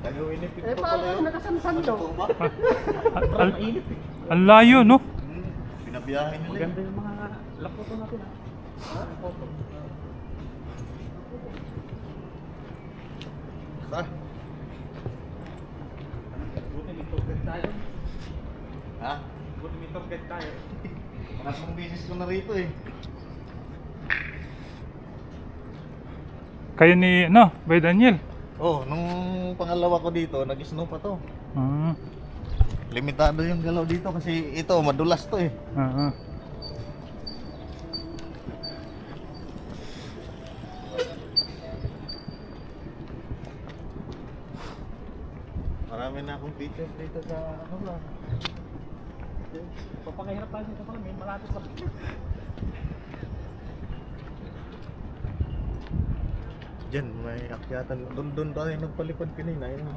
Tayo inipit Eh, pa paano pala kung yun. nakasamsan Ano to? po ba? Al- Mainit eh. Ang layo, no? Pinabiyahe nila yun. Maganda yung mga lakoto natin ha. Lakoto. Ha? Buti may target tayo. Ha? Buti may target tayo. Pangatlong beses ko na rito eh. Kayo ni, no, Bay Daniel. Oh, nung pangalawa ko dito, nag-snow pa to. Ah, Limitado yung galaw dito kasi ito, madulas to eh. ah, ah. Marami na akong pictures dito sa ano ba. Papakahirap tayo sa pala, may malapit pa. Diyan, may akyatan. Doon tayo nagpalipad kanina. Yung